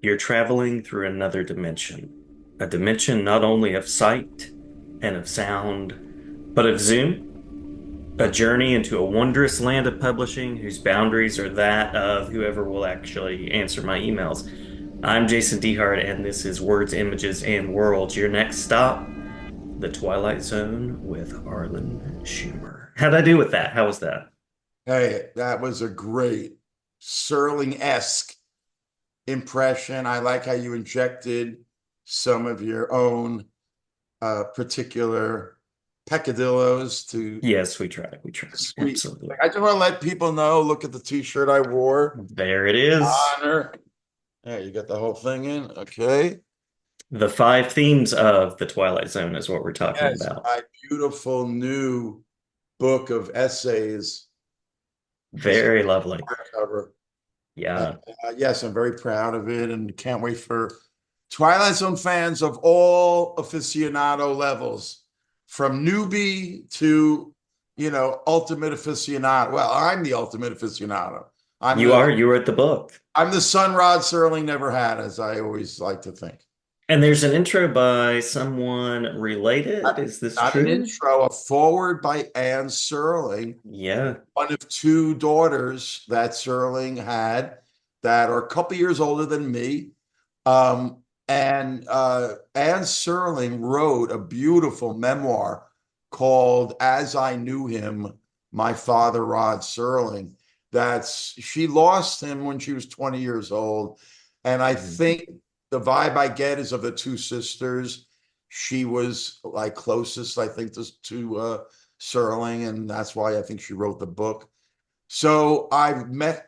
You're traveling through another dimension, a dimension not only of sight and of sound, but of Zoom, a journey into a wondrous land of publishing whose boundaries are that of whoever will actually answer my emails. I'm Jason Dehart, and this is Words, Images, and Worlds. Your next stop, the Twilight Zone with Arlen Schumer. How'd I do with that? How was that? Hey, that was a great Serling-esque impression. I like how you injected some of your own particular peccadillos to Yes, we tried. We tried. sweet. Absolutely. I just want to let people know, look at the t-shirt I wore. There it is. Honor. Yeah, you got the whole thing in. Okay. The five themes of the Twilight Zone is what we're talking Yes, about. my beautiful new book of essays. This is Very lovely. hardcover. And, Yeah. yes, I'm very proud of it and can't wait for Twilight Zone fans of all aficionado levels, from newbie to, ultimate aficionado. Well, I'm the ultimate aficionado. I'm You the are. You wrote the book. I'm the son Rod Serling never had, as I always like to think. And there's an intro by someone related. Not, Is this not an true? intro, a forward by Anne Serling, Yeah. one of two daughters that Serling had that are a couple years older than me. And Anne Serling wrote a beautiful memoir called As I Knew Him, My Father Rod Serling. She lost him when she was 20 years old. And I Mhm. think the vibe I get is of the two sisters. She was like closest, I think, to Serling, and that's why I think she wrote the book. So I've met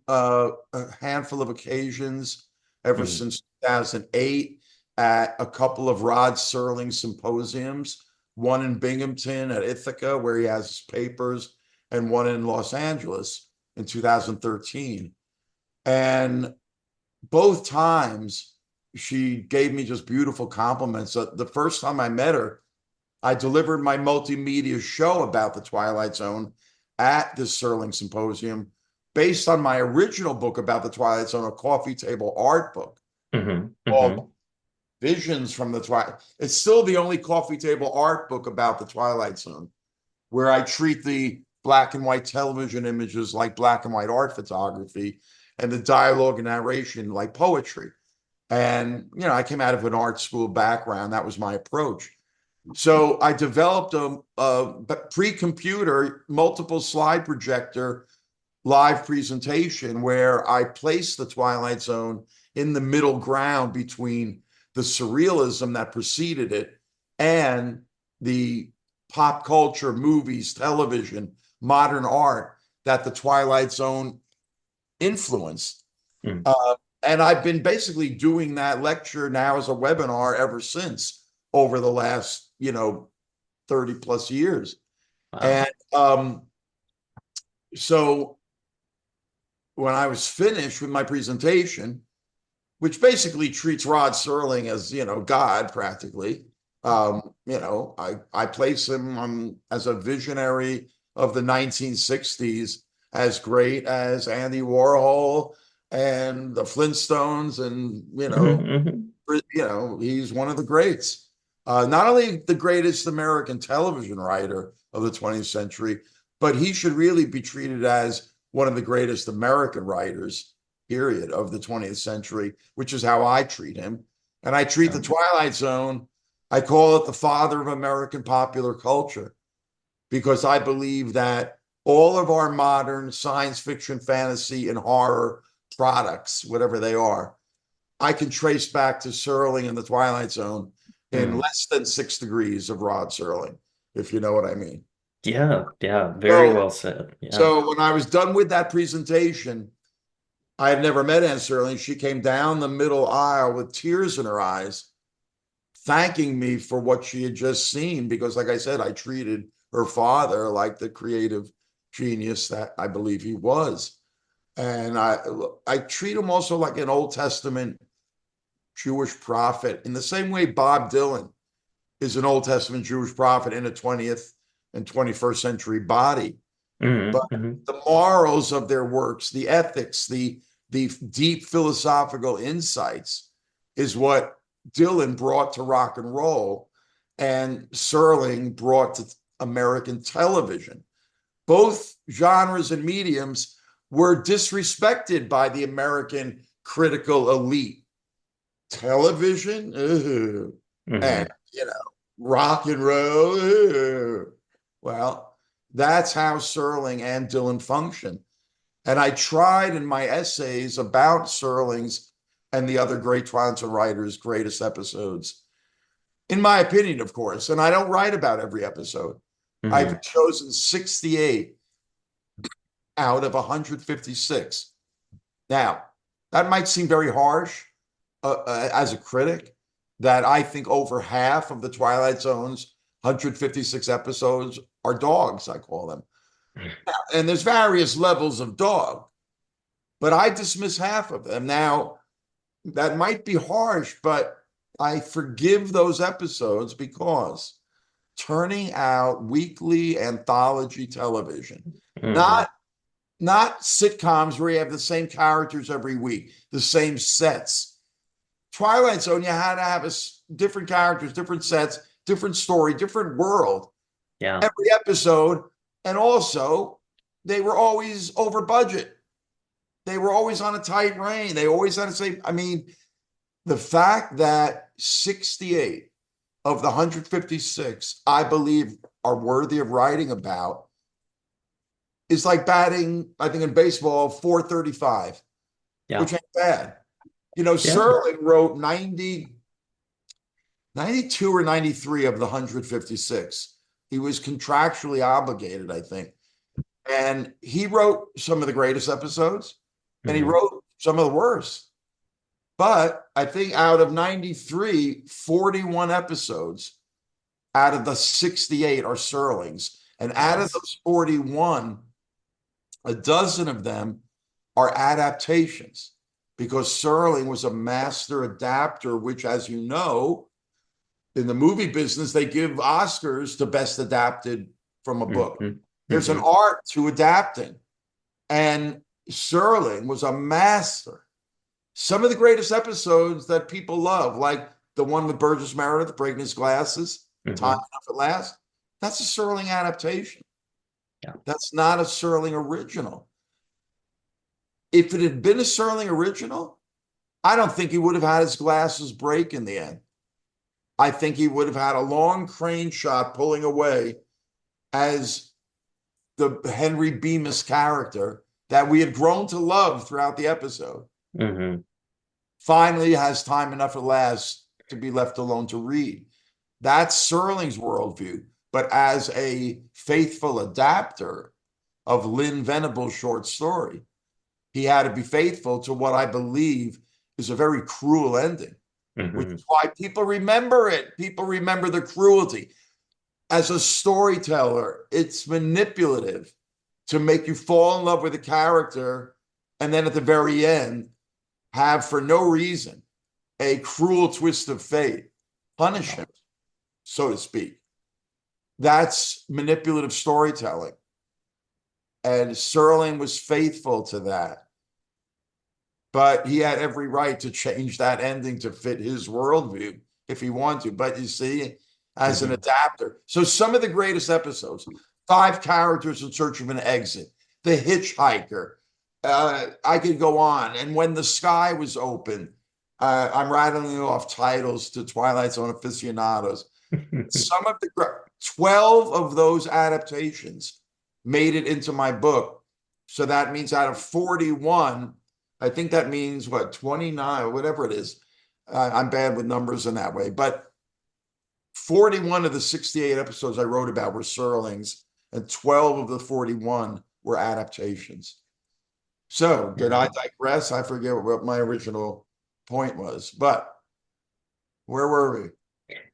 a handful of occasions ever Mhm. since 2008 at a couple of Rod Serling symposiums, one in Binghamton at Ithaca, where he has his papers, and one in Los Angeles in 2013. And both times she gave me just beautiful compliments. The first time I met her, I delivered my multimedia show about the Twilight Zone at this Serling Symposium based on my original book about the Twilight Zone, a coffee table art book Mhm. called Mhm. Visions from the Twilight. It's still the only coffee table art book about the Twilight Zone, where I treat the black and white television images like black and white art photography and the dialogue and narration like poetry. And, I came out of an art school background. That was my approach. So I developed a pre-computer multiple slide projector live presentation where I placed the Twilight Zone in the middle ground between the surrealism that preceded it and the pop culture, movies, television, modern art that the Twilight Zone influenced. Mhm. Uh, and I've been basically doing that lecture now as a webinar ever since, over the last, 30 plus years. Wow. And so when I was finished with my presentation, which basically treats Rod Serling as, God practically, I place him as a visionary of the 1960s, as great as Andy Warhol and the Flintstones, and Mhm. Mhm. he's one of the greats. Not only the greatest American television writer of the 20th century, but he should really be treated as one of the greatest American writers, period, of the 20th century, which is how I treat him. And I treat the Um, Twilight Zone, I call it the father of American popular culture, because I believe that all of our modern science fiction, fantasy, and horror products, whatever they are, I can trace back to Serling and the Twilight Zone in mm. less than 6 degrees of Rod Serling, if you know what I mean. Yeah. Yeah. Very So, well said. Yeah. so when I was done with that presentation, I had never met Anne Serling. She came down the middle aisle with tears in her eyes, thanking me for what she had just seen. Because, like I said, I treated her father like the creative genius that I believe he was. And I treat him also like an Old Testament Jewish prophet, in the same way Bob Dylan is an Old Testament Jewish prophet in a 20th and 21st century body. But Mhm. Mhm. the morals of their works, the ethics, the the deep philosophical insights is what Dylan brought to rock and roll and Serling brought to American television. Both genres and mediums were disrespected by the American critical elite. Television, and Hmm. rock and roll. Well, that's how Serling and Dylan function. And I tried in my essays about Serling's and the other great Twilight Zone writers' greatest episodes, in my opinion, of course. And I don't write about every episode. I've Hmm. chosen 68 out of 156. Now, that might seem very harsh as a critic, that I think over half of the Twilight Zone's 156 episodes are dogs, I call them. And there's various levels of dog, but I dismiss half of them. Now, that might be harsh, but I forgive those episodes because turning out weekly anthology television, Hmm. not not sitcoms where you have the same characters every week, the same sets. Twilight Zone, you had to have different characters, different sets, different story, different world Yeah. every episode. And also, they were always over budget. They were always on a tight rein. They always had to say, I mean, the fact that 68 of the 156, I believe, are worthy of writing about is like batting, I think in baseball, 435, Yeah. which ain't bad. Yeah. Serling wrote 92 or 93 of the 156. He was contractually obligated, I think. And he wrote some of the greatest episodes and he Hmm. wrote some of the worst. But I think out of 93, 41 episodes out of the 68 are Serling's. And out of Yes. those 41, a dozen of them are adaptations because Serling was a master adapter, which, as you know, in the movie business, they give Oscars to best adapted from a book. Hmm. There's an Hmm. art to adapting. And Serling was a master. Some of the greatest episodes that people love, like the one with Burgess Meredith breaking his glasses, Time Hmm. Enough at Last, that's a Serling adaptation. Yeah. That's not a Serling original. If it had been a Serling original, I don't think he would have had his glasses break in the end. I think he would have had a long crane shot pulling away as the Henry Bemis character that we had grown to love throughout the episode Hmm. finally has time enough at last to be left alone to read. That's Serling's worldview. But as a faithful adapter of Lynn Venable's short story, he had to be faithful to what I believe is a very cruel ending, which Hmm. is why people remember it. People remember the cruelty. As a storyteller, it's manipulative to make you fall in love with a character and then at the very end have, for no reason, a cruel twist of fate, punish him, so to speak. That's manipulative storytelling. And Serling was faithful to that. But he had every right to change that ending to fit his worldview if he wanted to. But you see, as an Hmm. adapter, so some of the greatest episodes, five characters in search of an exit, the hitchhiker, I could go on. And when the sky was open, I'm rattling off titles to Twilight Zone aficionados. Some of the 12 of those adaptations made it into my book. So that means out of 41, I think that means what, 29 or whatever it is. I'm bad with numbers in that way, but 41 of the 68 episodes I wrote about were Serlings, and 12 of the 41 were adaptations. So did I Yeah. digress? I forget what my original point was, but where were we?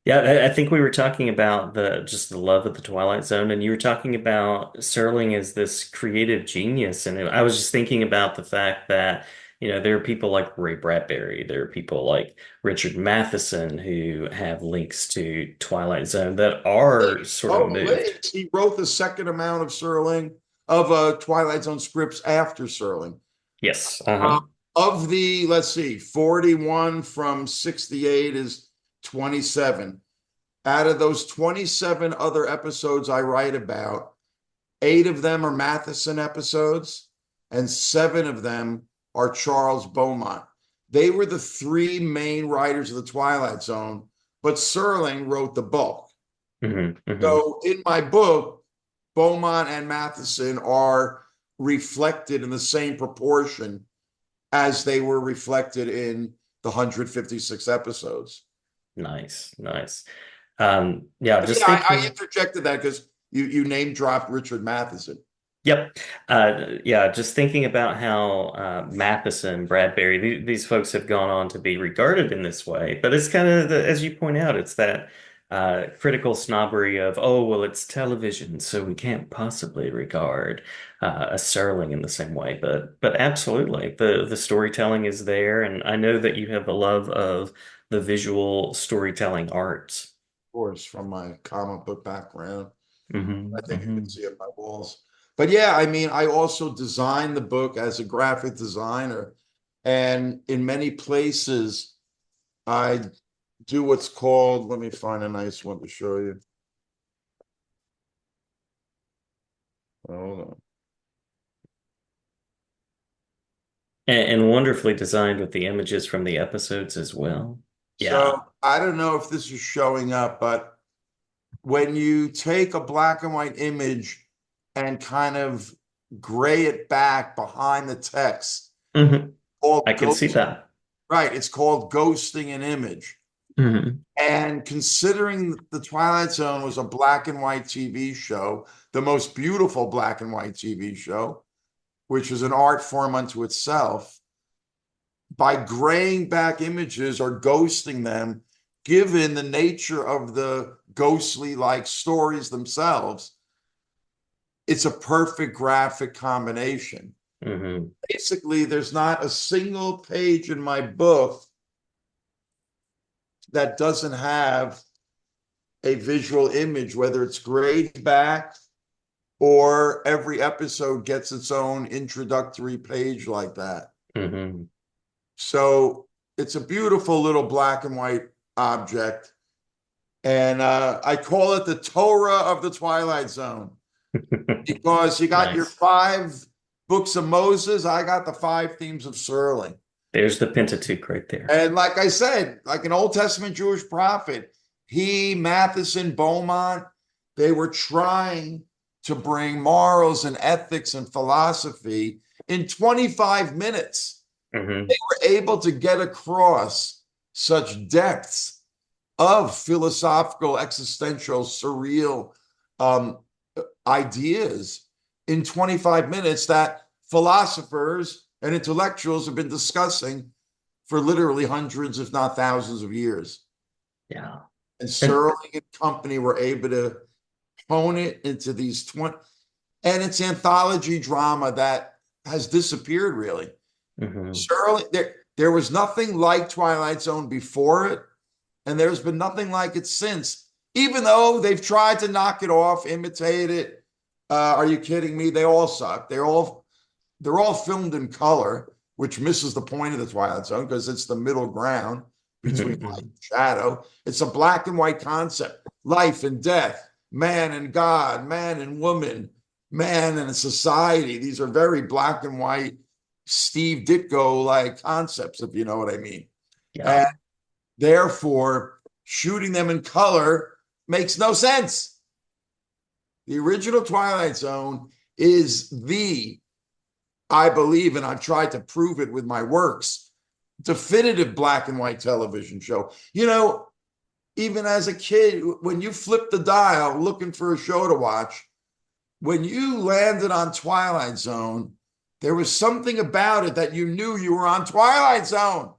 Yeah, I think we were talking about the love of the Twilight Zone, and you were talking about Serling as this creative genius, and I was just thinking about the fact that, there are people like Ray Bradbury, there are people like Richard Matheson who have links to Twilight Zone that are sort of Oh, moved. Blades. He wrote the second amount of Serling of Twilight Zone scripts after Serling. Yes. Uh-huh. Of the, let's see, 41 from 68 is 27. Out of those 27 other episodes I write about, 8 of them are Matheson episodes, and 7 of them are Charles Beaumont. They were the 3 main writers of the Twilight Zone, but Serling wrote the bulk. So in my book, Beaumont and Matheson are reflected in the same proportion as they were reflected in the 156 episodes. Nice, nice. Yeah, But just yeah, I thinking. interjected that because you name dropped Richard Matheson. Yep. Yeah, just thinking about how Matheson, Bradbury, these folks have gone on to be regarded in this way. But it's kind of, as you point out, it's that critical snobbery of, oh, well, it's television, so we can't possibly regard a Serling in the same way. But absolutely, the storytelling is there, and I know that you have a love of the visual storytelling arts. Of course, from my comic book background. I think you can Hmm. see it on my walls. But yeah, I mean, I also designed the book as a graphic designer. And in many places, I do what's called, let me find a nice one to show you. Hold on. And wonderfully designed with the images from the episodes as well. So Yeah. I don't know if this is showing up, but when you take a black and white image and kind of gray it back behind the text, Hmm. I called can see ghost, that. right? It's called ghosting an image. Hmm. And considering the Twilight Zone was a black and white TV show, the most beautiful black and white TV show, which is an art form unto itself, by graying back images or ghosting them, given the nature of the ghostly like stories themselves, it's a perfect graphic combination. Hmm. Basically, there's not a single page in my book that doesn't have a visual image, whether it's grayed back or every episode gets its own introductory page like that. Hmm. So it's a beautiful little black and white object. And I call it the Torah of the Twilight Zone because you got your Nice. 5 books of Moses, I got the 5 themes of Serling. There's the Pentateuch right there. And like I said, like an Old Testament Jewish prophet, he, Matheson, Beaumont, they were trying to bring morals and ethics and philosophy in 25 minutes. Hmm. They were able to get across such depths of philosophical, existential, surreal um, ideas in 25 minutes that philosophers and intellectuals have been discussing for literally hundreds, if not thousands of years. Yeah. And And Serling and company were able to hone it into these 20, and it's anthology drama that has disappeared really. hmm Serling, there was nothing like Twilight Zone before it, and there's been nothing like it since. Even though they've tried to knock it off, imitate it. Are you kidding me? They all suck. They're all filmed in color, which misses the point of the Twilight Zone because it's the middle ground between light hmm and shadow. It's a black and white concept, life and death, man and God, man and woman, man and society. These are very black and white, Steve Ditko like concepts, if you know what I mean. Yeah. And therefore, shooting them in color makes no sense. The original Twilight Zone is I believe, and I've tried to prove it with my works, definitive black and white television show. Even as a kid, when you flipped the dial looking for a show to watch, when you landed on Twilight Zone, there was something about it that you knew you were on Twilight Zone.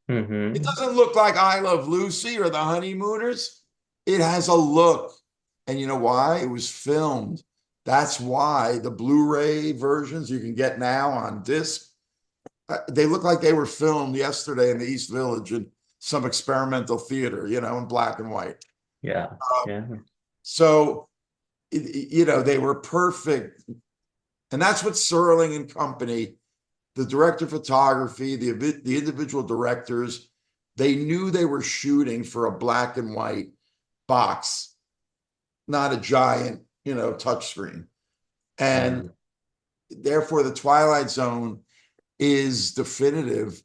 It hmm doesn't look like I Love Lucy or The Honeymooners. It has a look. And you know why? It was filmed. That's why the Blu-ray versions you can get now on disc, they look like they were filmed yesterday in the East Village in some experimental theater, in black and white. Yeah. Um, Yeah. so, they were perfect. And that's what Serling and company, the director of photography, the individual directors, they knew they were shooting for a black and white box, not a giant, touchscreen. Yeah. And therefore, the Twilight Zone is definitive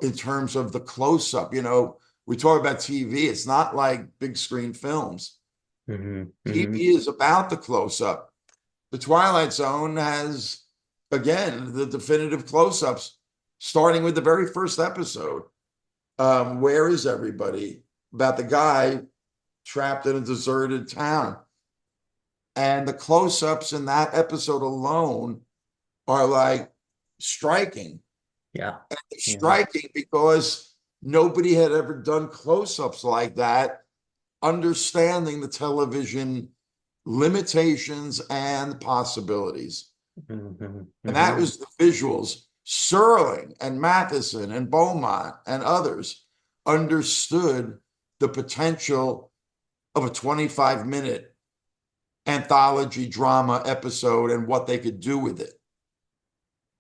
in terms of the close-up. We talk about TV. It's not like big screen films. Hmm. Hmm. TV is about the close-up. The Twilight Zone has, again, the definitive close-ups, starting with the very first episode. Where is everybody? About the guy trapped in a deserted town. And the close-ups in that episode alone are like striking. Yeah. And they're Yeah. striking because nobody had ever done close-ups like that, understanding the television limitations and possibilities. Hmm. And that Hmm. was the visuals. Serling and Matheson and Beaumont and others understood the potential of a 25-minute anthology drama episode and what they could do with it.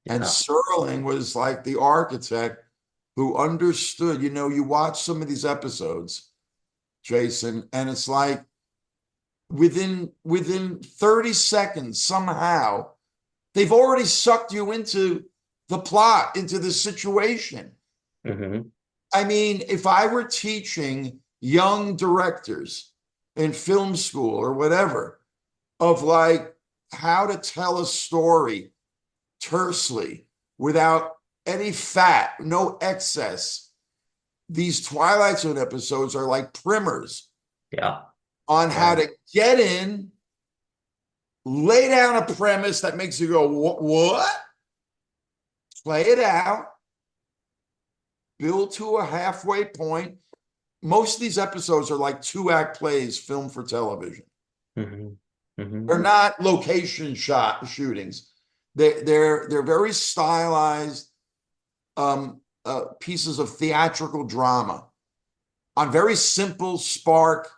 And Yeah. Serling was like the architect who understood, you watch some of these episodes, Jason, and it's like within 30 seconds, somehow, they've already sucked you into the plot, into the situation. Hmm. I mean, if I were teaching young directors in film school or whatever, of like how to tell a story tersely without any fat, no excess, these Twilight Zone episodes are like primers Yeah. on how Yeah. to get in, lay down a premise that makes you go, what? Play it out, build to a halfway point. Most of these episodes are like 2-act plays filmed for television. Hmm. Hmm. They're not location shootings. They're very stylized pieces of theatrical drama on very simple, sparse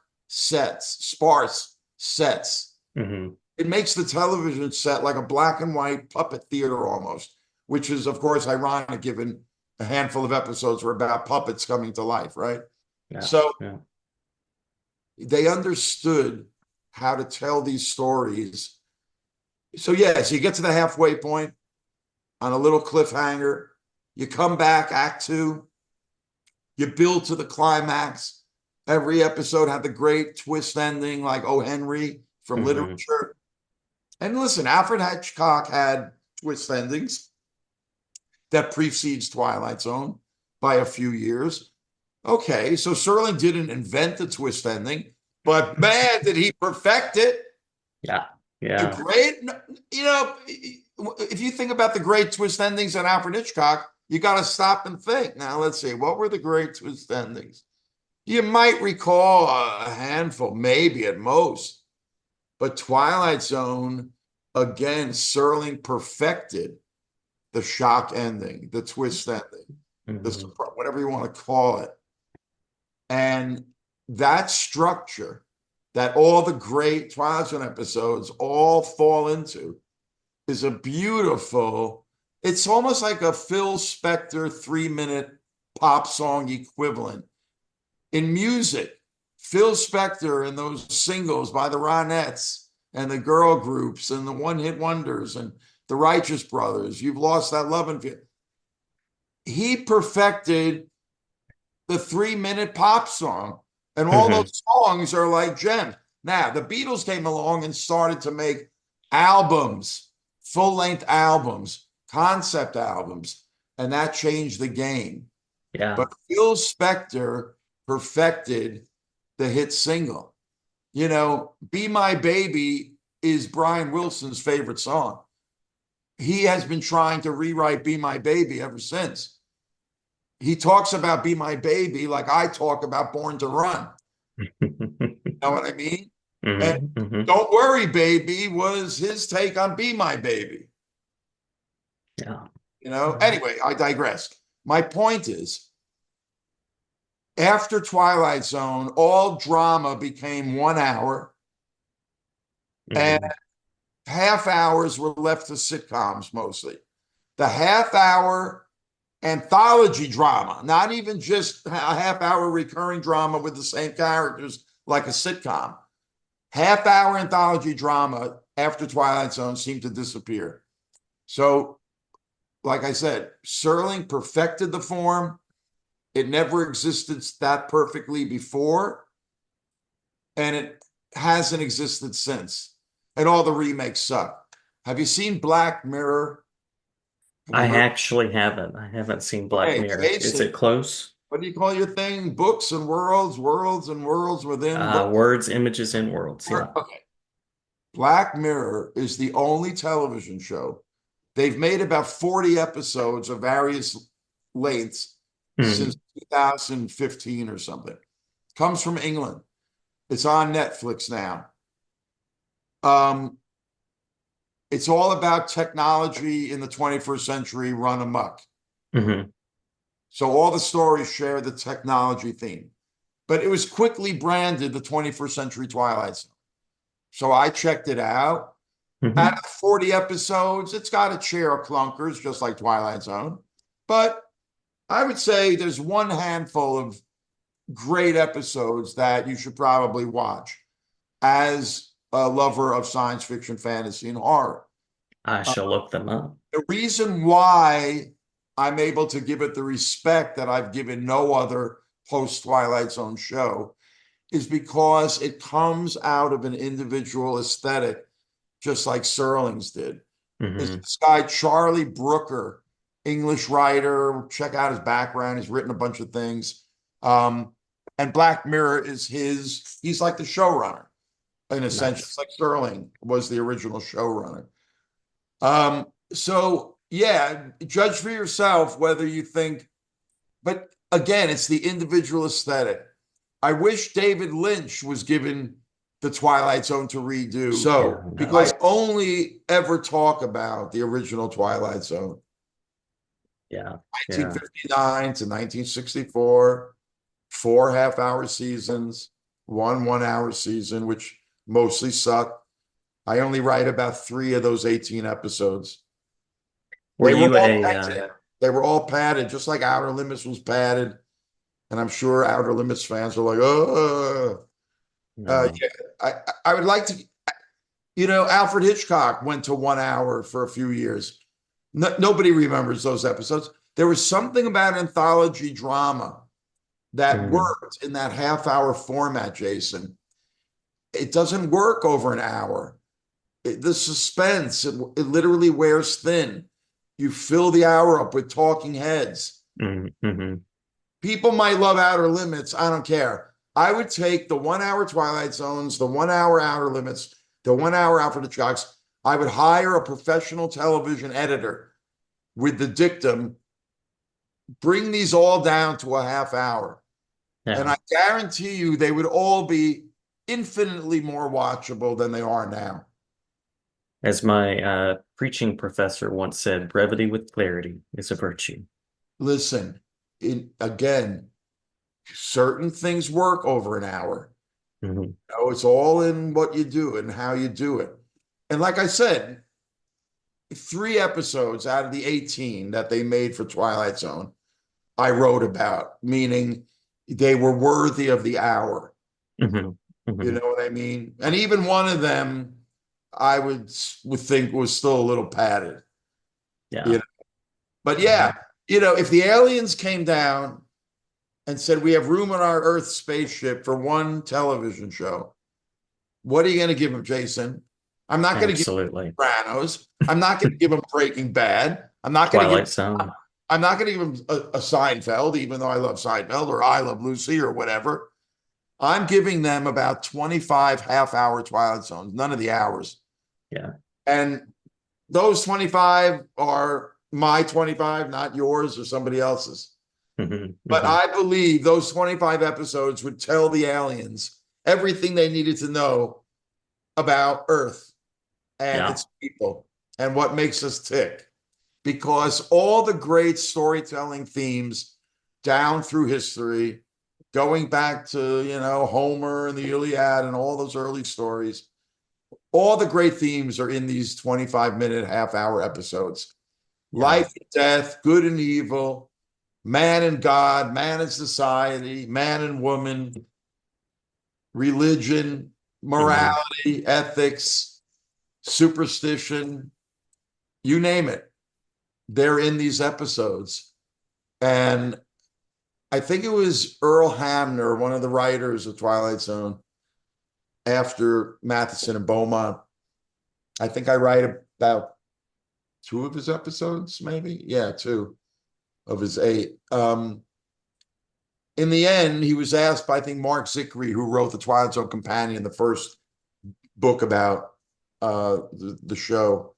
sets. Hmm. It makes the television set like a black and white puppet theater almost, which is, of course, ironic given a handful of episodes were about puppets coming to life, right? Yeah. So Yeah. they understood how to tell these stories. So, yes, you get to the halfway point on a little cliffhanger. You come back, act two, you build to the climax. Every episode had the great twist ending, like O. Henry from Hmm. literature. And listen, Alfred Hitchcock had twist endings that precedes Twilight Zone by a few years. Okay, so Serling didn't invent the twist ending, but man, did he perfect it. Yeah. The Yeah. great, if you think about the great twist endings on Alfred Hitchcock, you got to stop and think. Now, let's see, what were the great twist endings? You might recall a handful, maybe at most, but Twilight Zone, again, Serling perfected the shock ending, the twist ending, Hmm. whatever you want to call it. And that structure that all the great Twilight Zone episodes all fall into is a beautiful, it's almost like a Phil Spector 3-minute pop song equivalent. In music, Phil Spector and those singles by the Ronettes and the girl groups and the one-hit wonders and the Righteous Brothers, You've Lost That Love and Fear. He perfected the 3-minute pop song. And all Hmm. those songs are like gems. Now, the Beatles came along and started to make albums, full-length albums, concept albums, and that changed the game. Yeah. But Phil Spector perfected the hit single. Be My Baby is Brian Wilson's favorite song. He has been trying to rewrite Be My Baby ever since. He talks about Be My Baby like I talk about Born to Run. Know what I mean? And Hmm. Hmm. Don't Worry Baby was his take on Be My Baby. Yeah. Anyway, I digress. My point is, after Twilight Zone, all drama became 1 hour, and Hmm. half hours were left to sitcoms mostly. the half-hour anthology drama, not even just a half-hour recurring drama with the same characters like a sitcom. Half-hour anthology drama after Twilight Zone seemed to disappear. So, like I said, Serling perfected the form. It never existed that perfectly before, and it hasn't existed since. And all the remakes suck. Have you seen Black Mirror? Have I you heard? actually haven't. I haven't seen Black Hey, Mirror. Is Jason, it close? what do you call your thing? Books and worlds, worlds and worlds within books. Words, images, and worlds. Yeah. Okay. Black Mirror is the only television show. They've made about 40 episodes of various lengths since Mhm. 2015 or something. Comes from England. It's on Netflix now. Um, it's all about technology in the 21st century run amok. Mhm. So all the stories share the technology theme. But it was quickly branded the 21st century Twilight Zone. So I checked it out. Out Mhm. of 40 episodes, it's got a share of clunkers, just like Twilight Zone. But I would say there's one handful of great episodes that you should probably watch as a lover of science fiction, fantasy, and horror. I Uh, shall look them up. the reason why I'm able to give it the respect that I've given no other post Twilight Zone show is because it comes out of an individual aesthetic, just like Serling's did. Is Mhm. this guy, Charlie Brooker, English writer. Check out his background. He's written a bunch of things. And Black Mirror is he's like the showrunner in a sense, just Nice. like Serling was the original showrunner. So yeah, judge for yourself whether you think, but again, it's the individual aesthetic. I wish David Lynch was given the Twilight Zone to redo. Yeah, So, no. because I only ever talk about the original Twilight Zone, Yeah. Yeah. 1959 to 1964, four half-hour seasons, one 1 hour season, which mostly sucked. I only write about 3 of those 18 episodes. Were They were you all a padded. They were all padded, just like Outer Limits was padded. And I'm sure Outer Limits fans are like, oh, no. yeah. I would like to, Alfred Hitchcock went to 1 hour for a few years. Nobody remembers those episodes. There was something about anthology drama that Mhm. worked in that half-hour format, Jason. It doesn't work over an hour. The suspense, it literally wears thin. You fill the hour up with talking heads. Mhm. Mhm. People might love Outer Limits. I don't care. I would take the 1 hour Twilight Zones, the 1 hour Outer Limits, the 1 hour Alfred Hitchcocks. I would hire a professional television editor with the dictum, bring these all down to a half hour. And Yeah. I guarantee you they would all be infinitely more watchable than they are now. As my preaching professor once said, brevity with clarity is a virtue. Listen, again, certain things work over an hour. Mhm. It's all in what you do and how you do it. And like I said, 3 episodes out of the 18 that they made for Twilight Zone, I wrote about, meaning they were worthy of the hour. Mhm. You Mhm. know what I mean? And even one of them, I would think was still a little padded. You Yeah. know? But Yeah. yeah, if the aliens came down and said we have room on our Earth spaceship for one television show, what are you going to give them, Jason? I'm not going to give them Absolutely. Sopranos. I'm not going to give them Breaking Bad. Twilight Zone. I'm not going to give them a Seinfeld, even though I love Seinfeld or I Love Lucy or whatever. I'm giving them about 25 half-hour Twilight Zones, none of the hours. Yeah. And those 25 are my 25, not yours or somebody else's. Mhm. But Mhm. I believe those 25 episodes would tell the aliens everything they needed to know about Earth and Yeah. its people and what makes us tick. Because all the great storytelling themes down through history, going back to, Homer and the Iliad and all those early stories, all the great themes are in these 25-minute, half-hour episodes. Yeah. life and death, good and evil, man and God, man and society, man and woman, religion, Hmm. morality, ethics, superstition, you name it. They're in these episodes. And I think it was Earl Hamner, one of the writers of Twilight Zone, after Matheson and Beaumont. I think I write about two of his episodes, maybe. Yeah, two of his eight. In the end, he was asked by, I think, Mark Zickery, who wrote the Twilight Zone Companion, the first book about the show.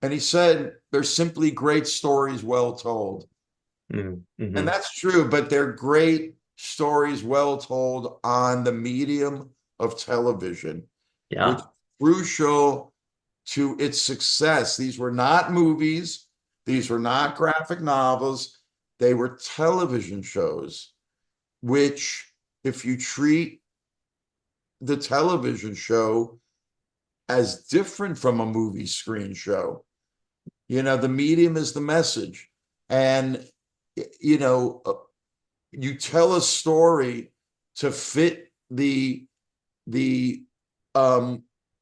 And he said, they're simply great stories well told. And Hmm. that's true, but they're great stories well told on the medium of television, which is Yeah. crucial to its success. These were not movies, these were not graphic novels, they were television shows, which, if you treat the television show as different from a movie screen show, the medium is the message. And, you know, you tell a story to fit the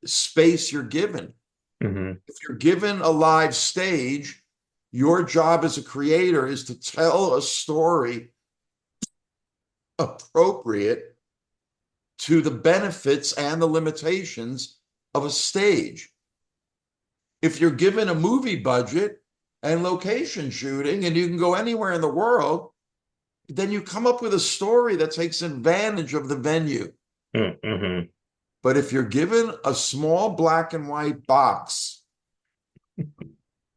space you're given. Hmm. If you're given a live stage, your job as a creator is to tell a story appropriate to the benefits and the limitations of a stage. If you're given a movie budget and location shooting and you can go anywhere in the world, then you come up with a story that takes advantage of the venue. Hmm. But if you're given a small black and white box,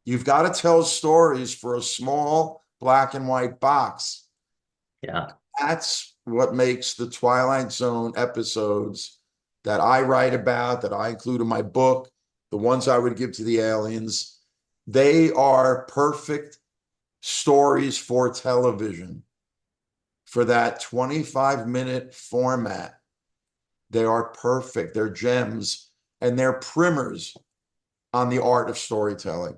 you've got to tell stories for a small black and white box. Yeah. That's what makes the Twilight Zone episodes that I write about, that I include in my book, the ones I would give to the aliens, they are perfect stories for television, for that 25-minute format. They are perfect. They're gems and they're primers on the art of storytelling.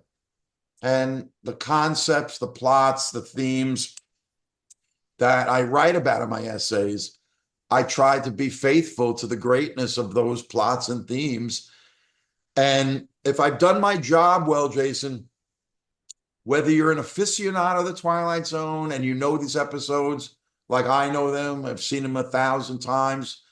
And the concepts, the plots, the themes that I write about in my essays, I try to be faithful to the greatness of those plots and themes. And if I've done my job well, Jason, whether you're an aficionado of the Twilight Zone and you know these episodes like I know them, I've seen them 1,000 times,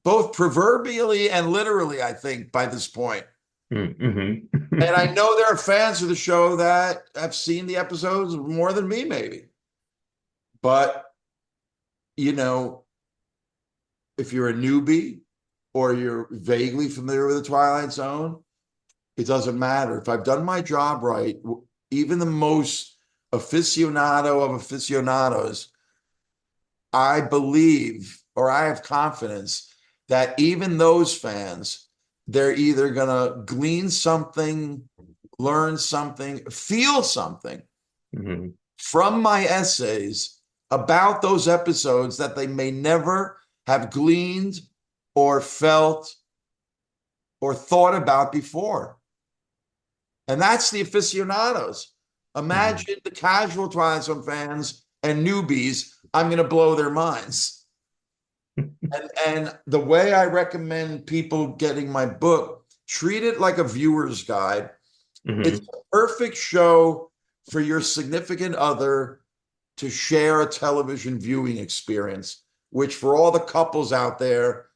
both proverbially and literally, I think, by this point. Hmm. And I know there are fans of the show that have seen the episodes more than me, maybe. But, you know, if you're a newbie or you're vaguely familiar with the Twilight Zone, it doesn't matter. If I've done my job right, even the most aficionado of aficionados, I believe, or I have confidence that even those fans, they're either going to glean something, learn something, feel something Hmm. from my essays about those episodes that they may never have gleaned or felt or thought about before. And that's the aficionados. Hmm. Imagine the casual Twilight Zone fans and newbies. I'm going to blow their minds. And the way I recommend people getting my book, treat it like a viewer's guide. It's Hmm. a perfect show for your significant other to share a television viewing experience, which for all the couples out there,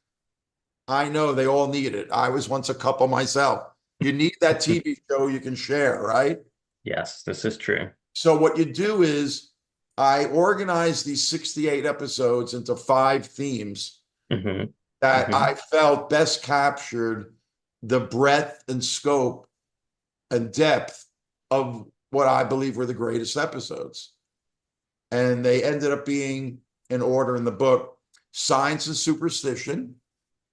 I know they all need it. I was once a couple myself. You need that TV show you can share, right? Yes, this is true. So what you do is I organize these 68 episodes into 5 themes Hmm. that Hmm. I felt best captured the breadth and scope and depth of what I believe were the greatest episodes. And they ended up being, in order in the book, Science and Superstition,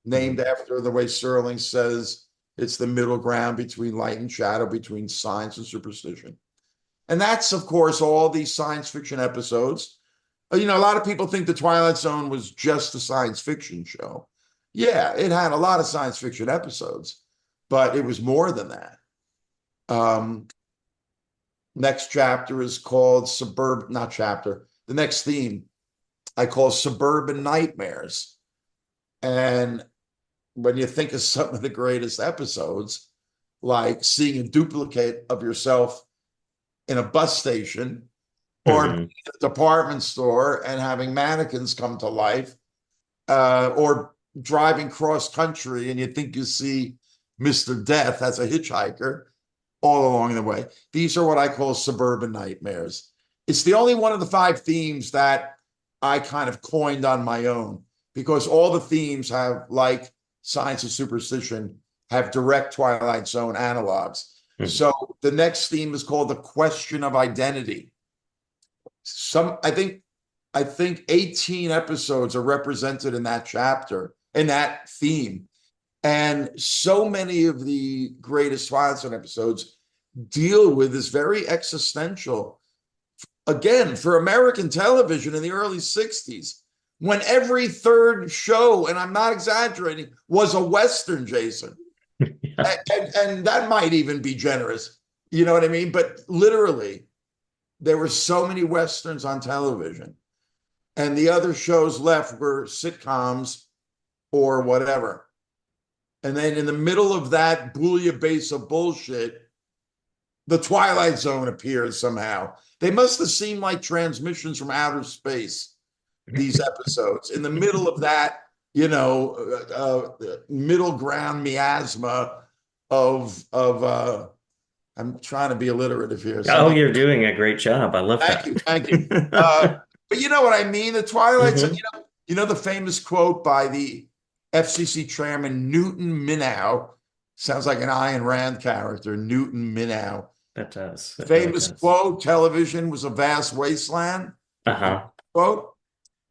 named Hmm. after the way Serling says it's the middle ground between light and shadow, between science and superstition. And that's, of course, all these science fiction episodes. A lot of people think the Twilight Zone was just a science fiction show. Yeah, it had a lot of science fiction episodes, but it was more than that. Um, Next chapter is called not chapter. The next theme I call Suburban Nightmares. And when you think of some of the greatest episodes, like seeing a duplicate of yourself in a bus station or Hmm. a department store and having mannequins come to life, or driving cross country and you think you see Mr. Death as a hitchhiker all along the way. These are what I call suburban nightmares. It's the only one of the five themes that I kind of coined on my own because all the themes have, like Science of Superstition, have direct Twilight Zone analogs. Hmm. So the next theme is called the question of identity. I think 18 episodes are represented in that chapter, in that theme. And so many of the greatest Twilight Zone episodes deal with this very existential, again, for American television in the early 60s, when every third show, and I'm not exaggerating, was a Western, Jason. Yeah. And that might even be generous. You know what I mean? But literally, there were so many Westerns on television. And the other shows left were sitcoms or whatever. And then in the middle of that bouillabaisse of bullshit, the Twilight Zone appears somehow. They must have seemed like transmissions from outer space, these episodes. In the middle of that, middle ground miasma of I'm trying to be alliterative here. Oh, Someone, you're doing a great job. I love thank you, that. thank you. But you know what I mean? The Twilight Zone, Hmm. the famous quote by the FCC chairman, Newton Minow, sounds like an Ayn Rand character, Newton Minow. That does. That really Famous does. quote, television was a vast wasteland. Uh-huh. Quote.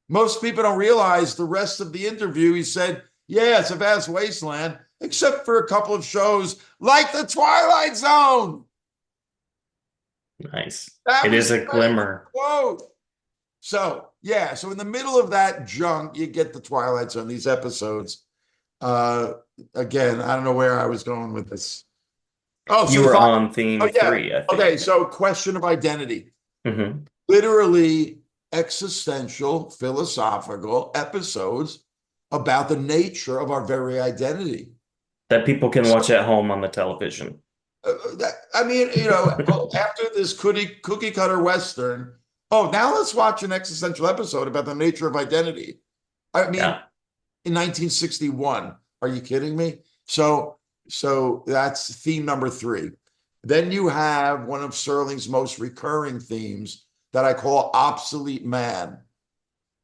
Most people don't realize the rest of the interview. He said, yeah, it's a vast wasteland, except for a couple of shows like The Twilight Zone. Nice. That It was is the a famous glimmer. quote. So, yeah, so in the middle of that junk, you get The Twilight Zone, these episodes. Uh, Again, I don't know where I was going with this. Oh, so You the were final, on theme oh, yeah. three, I Okay, think. so question of identity. Hmm. Literally existential, philosophical episodes about the nature of our very identity. That people can watch at home on the television. I mean, after this cookie cutter Western, now let's watch an existential episode about the nature of identity. I mean, Yeah. in 1961, are you kidding me? So that's theme number three. Then you have one of Serling's most recurring themes that I call Obsolete Man,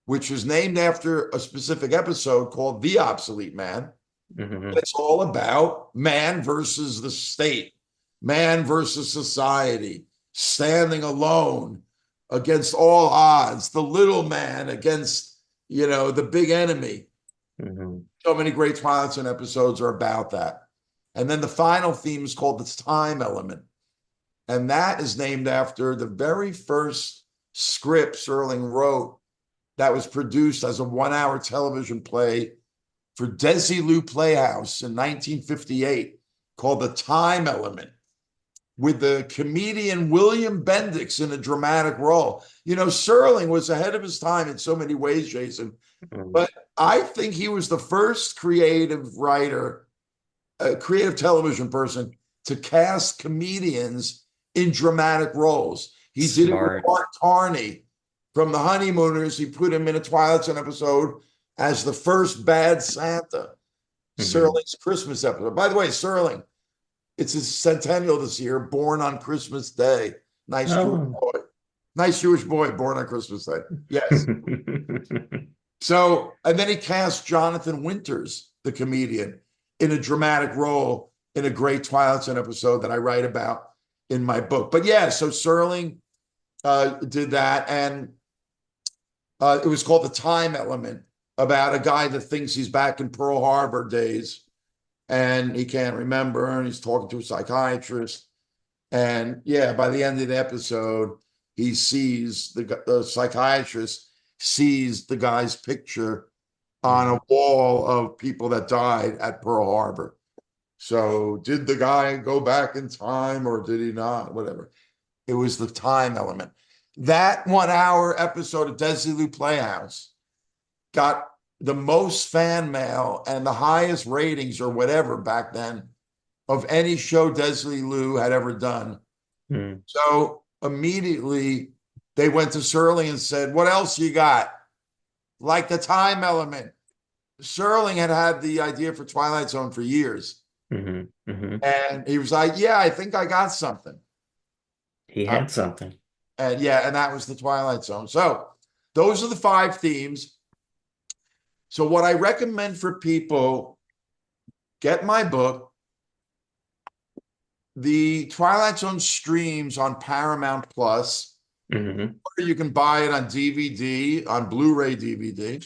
which is named after a specific episode called The Obsolete Man. Hmm. It's all about man versus the state, man versus society, standing alone against all odds, the little man against, the big enemy. Hmm. So many great Twilight Zone episodes are about that. And then the final theme is called the time element. And that is named after the very first script Serling wrote that was produced as a 1 hour television play for Desilu Playhouse in 1958 called The Time Element, with the comedian William Bendix in a dramatic role. Serling was ahead of his time in so many ways, Jason, but I think he was the first creative writer, creative television person to cast comedians in dramatic roles. He did it with Smart. Art Carney from The Honeymooners. He put him in a Twilight Zone episode as the first bad Santa. Hmm. Serling's Christmas episode. By the way, Serling, it's his centennial this year, born on Christmas Day. Nice Jewish Oh. boy. Nice Jewish boy born on Christmas Day. Yes. So, and then he cast Jonathan Winters, the comedian, in a dramatic role in a great Twilight Zone episode that I write about in my book. But yeah, so Serling did that, and it was called The Time Element, about a guy that thinks he's back in Pearl Harbor days, and he can't remember, and he's talking to a psychiatrist. And yeah, by the end of the episode, he sees the psychiatrist sees the guy's picture on a wall of people that died at Pearl Harbor. So did the guy go back in time or did he not? Whatever. It was the time element. That 1 hour episode of Desilu Playhouse got the most fan mail and the highest ratings or whatever back then of any show Desilu had ever done. Mm. So immediately they went to Serling and said, what else you got? Like the time element. Serling had the idea for Twilight Zone for years. Hmm. Hmm. And he was like, yeah, I think I got something. He Uh, had something. and yeah, and that was the Twilight Zone. So those are the 5 themes. So what I recommend for people, get my book. The Twilight Zone streams on Paramount Plus. Hmm. Or you can buy it on DVD, on Blu-ray DVD.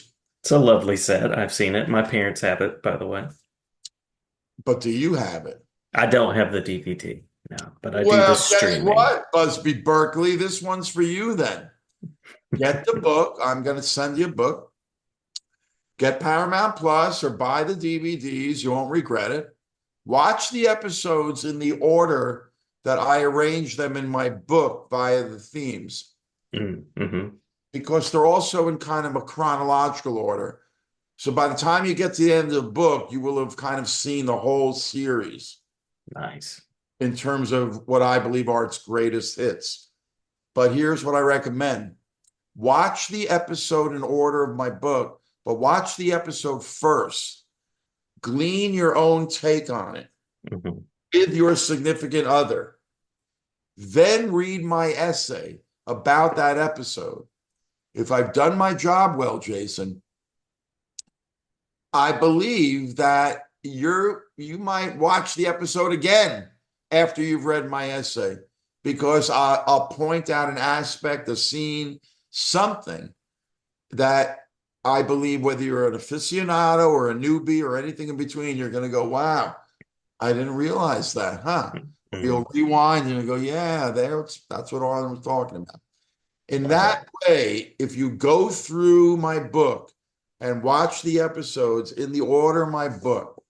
It's a lovely set. I've seen it. My parents have it, by the way. But do you have it? I don't have the DVD, no, but I do the Well, guess streaming. what, Busby Berkeley? This one's for you then. Get the book. I'm going to send you a book. Get Paramount Plus or buy the DVDs. You won't regret it. Watch the episodes in the order that I arranged them in my book via the themes, Mm-hmm. because they're also in kind of a chronological order. So by the time you get to the end of the book, you will have kind of seen the whole series Nice. in terms of what I believe are its greatest hits. But here's what I recommend. Watch the episode in order of my book, but watch the episode first. Glean your own take on it Hmm. with your significant other. Then read my essay about that episode. If I've done my job well, Jason, I believe that you might watch the episode again after you've read my essay, because I'll point out an aspect, a scene, something that I believe, whether you're an aficionado or a newbie or anything in between, you're going to go, wow, I didn't realize that, huh? Hmm. You'll rewind and you go, yeah, that's what Arlen was talking about. In Love it. that way, if you go through my book and watch the episodes in the order of my book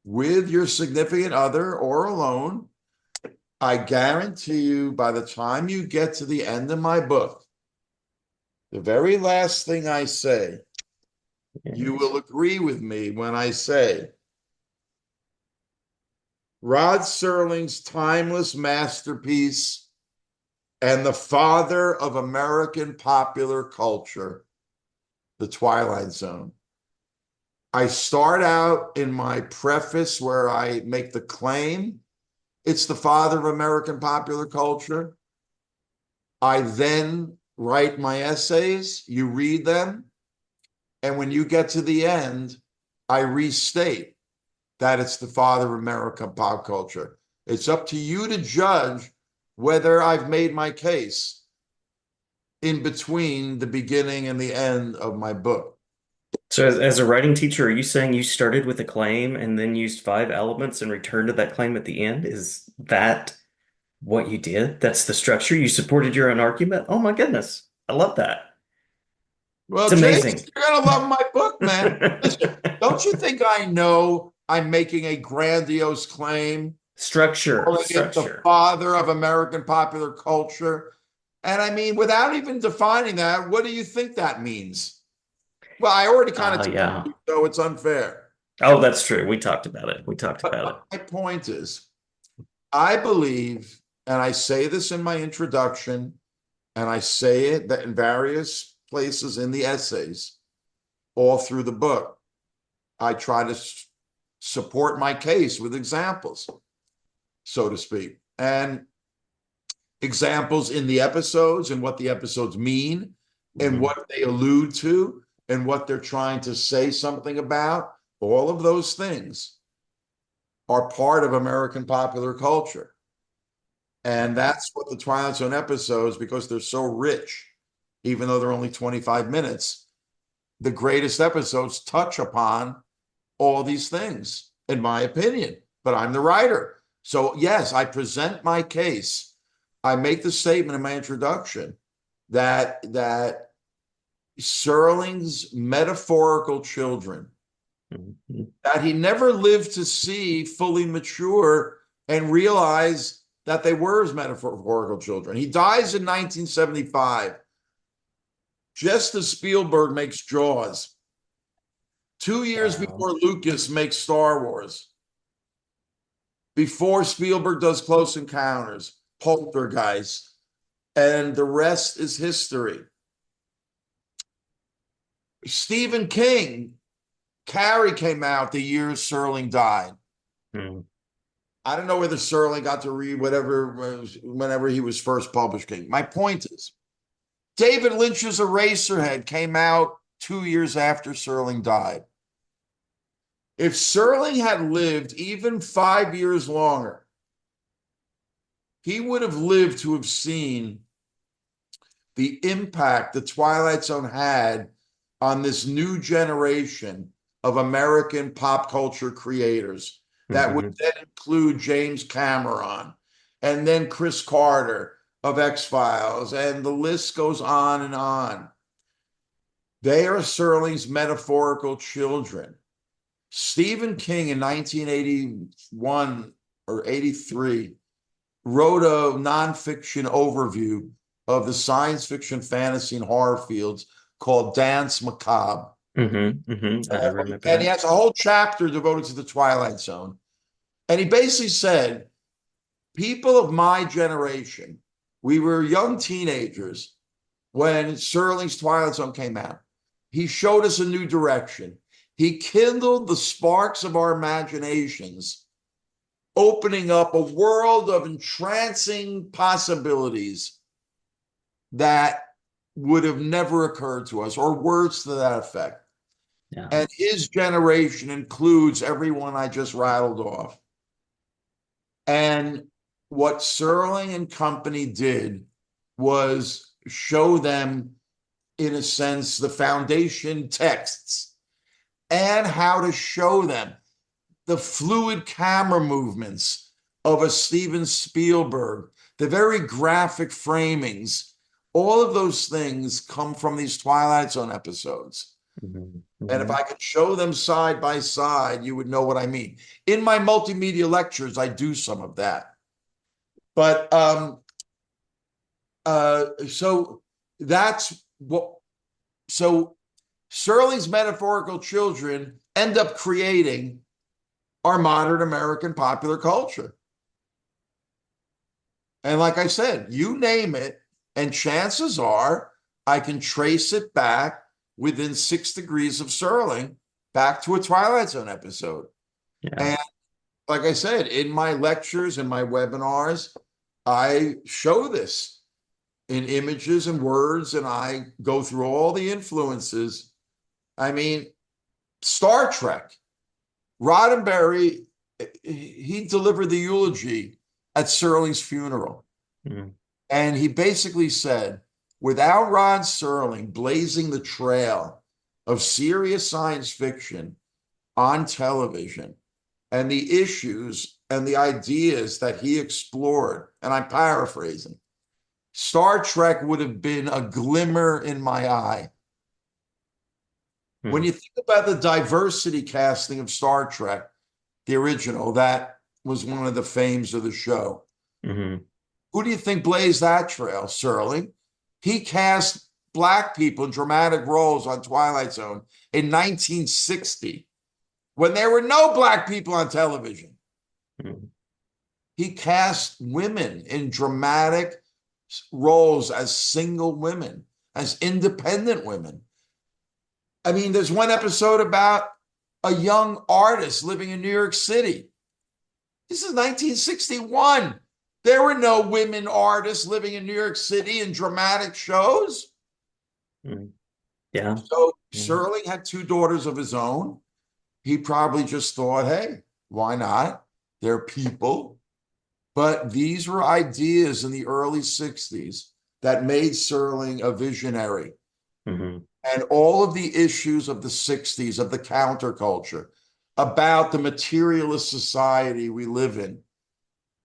with your significant other or alone, I guarantee you by the time you get to the end of my book, the very last thing I say, you Yes. will agree with me when I say Rod Serling's timeless masterpiece and the father of American popular culture, The Twilight Zone. I start out in my preface where I make the claim it's the father of American popular culture. I then write my essays, you read them, and when you get to the end, I restate that it's the father of American pop culture. It's up to you to judge whether I've made my case in between the beginning and the end of my book. So, as a writing teacher, are you saying you started with a claim and then used 5 elements and returned to that claim at the end? Is that what you did? That's the structure? You supported your own argument? Oh my goodness. I love that. Well, It's Jason, amazing. you're going to love my book, man. Listen, don't you think I know I'm making a grandiose claim, Structure, calling it the structure. father of American popular culture? And I mean, without even defining that, what do you think that means? Well, I already kind Oh, of told yeah. you, so it's unfair. Oh, that's true. We talked about it. We talked But about my point is, I believe, and I say this in my introduction, and I say it that in various places in the essays, all through the book, I try to support my case with examples, so to speak, and examples in the episodes and what the episodes mean it. and what they allude to and what they're trying to say something about. All of those things are part of American popular culture. And that's what the Twilight Zone episodes, because they're so rich, even though they're only 25 minutes, the greatest episodes touch upon all these things, in my opinion. But I'm the writer. So, yes, I present my case. I make the statement in my introduction that Serling's metaphorical children, Mhm. that he never lived to see fully mature and realize that they were his metaphorical children. He dies in 1975, just as Spielberg makes Jaws, 2 years Wow. before Lucas makes Star Wars, before Spielberg does Close Encounters, Poltergeist, and the rest is history. Stephen King, Carrie came out the year Serling died. Hmm. I don't know whether Serling got to read whatever whenever he was first published. My point is, David Lynch's Eraserhead came out 2 years after Serling died. If Serling had lived even 5 years longer, he would have lived to have seen the impact the Twilight Zone had on this new generation of American pop culture creators. That would Hmm. then include James Cameron and then Chris Carter of X-Files, and the list goes on and on. They are Serling's metaphorical children. Stephen King in 1981 or 83 wrote a nonfiction overview of the science fiction, fantasy, and horror fields called Dance Macabre. I remember And he that. has a whole chapter devoted to the Twilight Zone. And he basically said, people of my generation, we were young teenagers when Serling's Twilight Zone came out. He showed us a new direction. He kindled the sparks of our imaginations, opening up a world of entrancing possibilities that would have never occurred to us, or words to that effect. Yeah. And his generation includes everyone I just rattled off. And what Serling and company did was show them, in a sense, the foundation texts and how to show them the fluid camera movements of a Steven Spielberg, the very graphic framings. All of those things come from these Twilight Zone episodes. Hmm. And if Hmm. I could show them side by side, you would know what I mean. In my multimedia lectures, I do some of that. But so that's what, so Serling's metaphorical children end up creating our modern American popular culture. And like I said, you name it, and chances are I can trace it back within 6 degrees of Serling back to a Twilight Zone episode. Yeah. And like I said, in my lectures and my webinars, I show this in images and words, and I go through all the influences. I mean, Star Trek, Roddenberry, he delivered the eulogy at Serling's funeral. Mm. And he basically said, without Rod Serling blazing the trail of serious science fiction on television and the issues and the ideas that he explored, and I'm paraphrasing, Star Trek would have been a glimmer in my eye. When Mm. you think about the diversity casting of Star Trek, the original, that was one of the fames of the show. Hmm. Who do you think blazed that trail? Serling. He cast Black people in dramatic roles on Twilight Zone in 1960 when there were no Black people on television. Mm. He cast women in dramatic roles as single women, as independent women. I mean, there's one episode about a young artist living in New York City. This is 1961. There were no women artists living in New York City in dramatic shows. Mm. Yeah. So Mm. Serling had two daughters of his own. He probably just thought, hey, why not? They're people. But these were ideas in the early 60s that made Serling a visionary. Hmm. And all of the issues of the 60s, of the counterculture, about the materialist society we live in,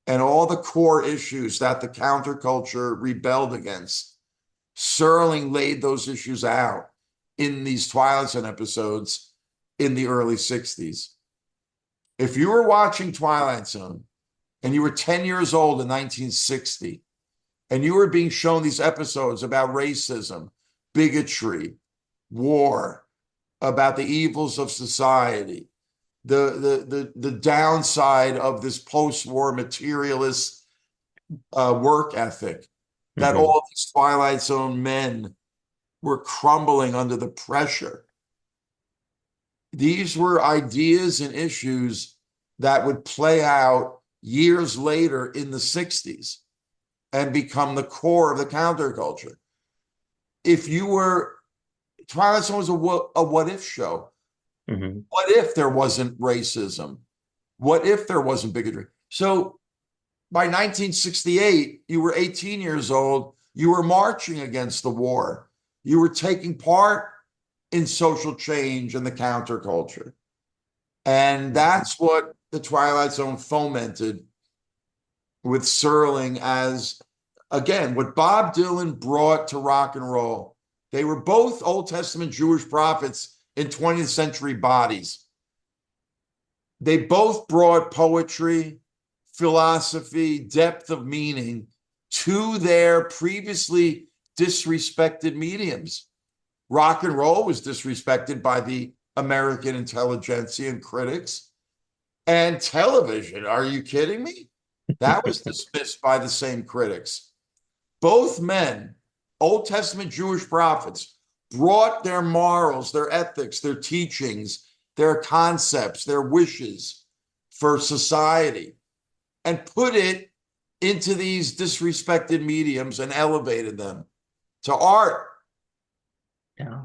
and all the core issues that the counterculture rebelled against, Serling laid those issues out in these Twilight Zone episodes in the early 60s. If you were watching Twilight Zone and you were 10 years old in 1960, and you were being shown these episodes about racism, bigotry, war, about the evils of society, the downside of this post-war materialist work ethic, that Hmm. all these Twilight Zone men were crumbling under the pressure. These were ideas and issues that would play out years later in the 60s and become the core of the counterculture. If you were, Twilight Zone was a what if show. Hmm. What if there wasn't racism? What if there wasn't bigotry? So by 1968, you were 18 years old. You were marching against the war. You were taking part in social change and the counterculture. And that's what the Twilight Zone fomented with Serling as, again, what Bob Dylan brought to rock and roll. They were both Old Testament Jewish prophets in 20th century bodies. They both brought poetry, philosophy, depth of meaning to their previously disrespected mediums. Rock and roll was disrespected by the American intelligentsia and critics. And television, are you kidding me? That was dismissed by the same critics. Both men, Old Testament Jewish prophets, brought their morals, their ethics, their teachings, their concepts, their wishes for society, and put it into these disrespected mediums and elevated them to art. Yeah.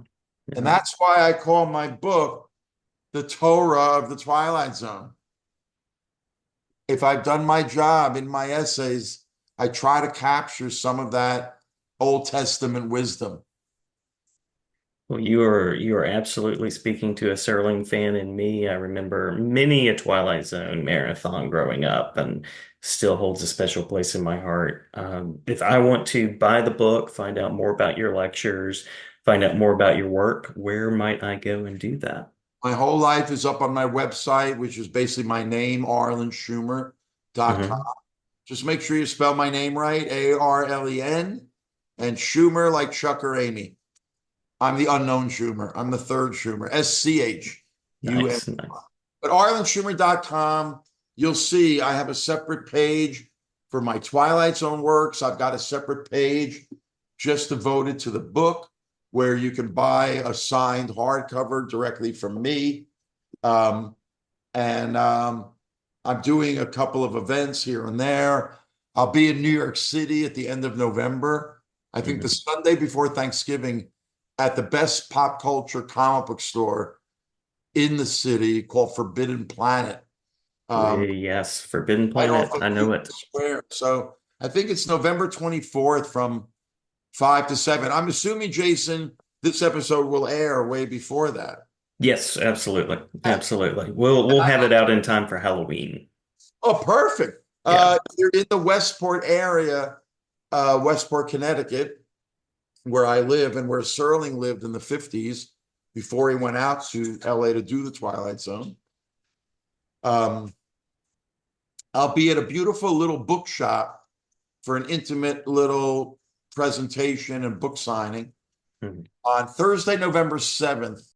And Yeah. that's why I call my book The Torah of the Twilight Zone. If I've done my job in my essays, I try to capture some of that Old Testament wisdom. Well, you are absolutely speaking to a Serling fan in me. I remember many a Twilight Zone marathon growing up, and still holds a special place in my heart. If I want to buy the book, find out more about your lectures, find out more about your work, where might I go and do that? My whole life is up on my website, which is basically my name, arlenschumer.com. Hmm. Just make sure you spell my name right, Arlen, and Schumer like Chuck or Amy. I'm the unknown Schumer. I'm the third Schumer, Schum. Nice, nice. But arlenschumer.com, you'll see I have a separate page for my Twilight Zone works. I've got a separate page just devoted to the book where you can buy a signed hardcover directly from me. And I'm doing a couple of events here and there. I'll be in New York City at the end of November. I think the Hmm. Sunday before Thanksgiving at the best pop culture comic book store in the city called Forbidden Planet, Yes, Forbidden right off Planet. of I know Union it. Square. So I think it's November 24th from 5 to 7. I'm assuming, Jason, this episode will air way before that. Yes, absolutely. And Absolutely. We'll have it out in time for Halloween. Oh, perfect. Yeah. You're in the Westport area, Westport, Connecticut, where I live and where Serling lived in the 50s before he went out to LA to do the Twilight Zone. Um, I'll be at a beautiful little bookshop for an intimate little presentation and book signing Mhm. on Thursday, November 7th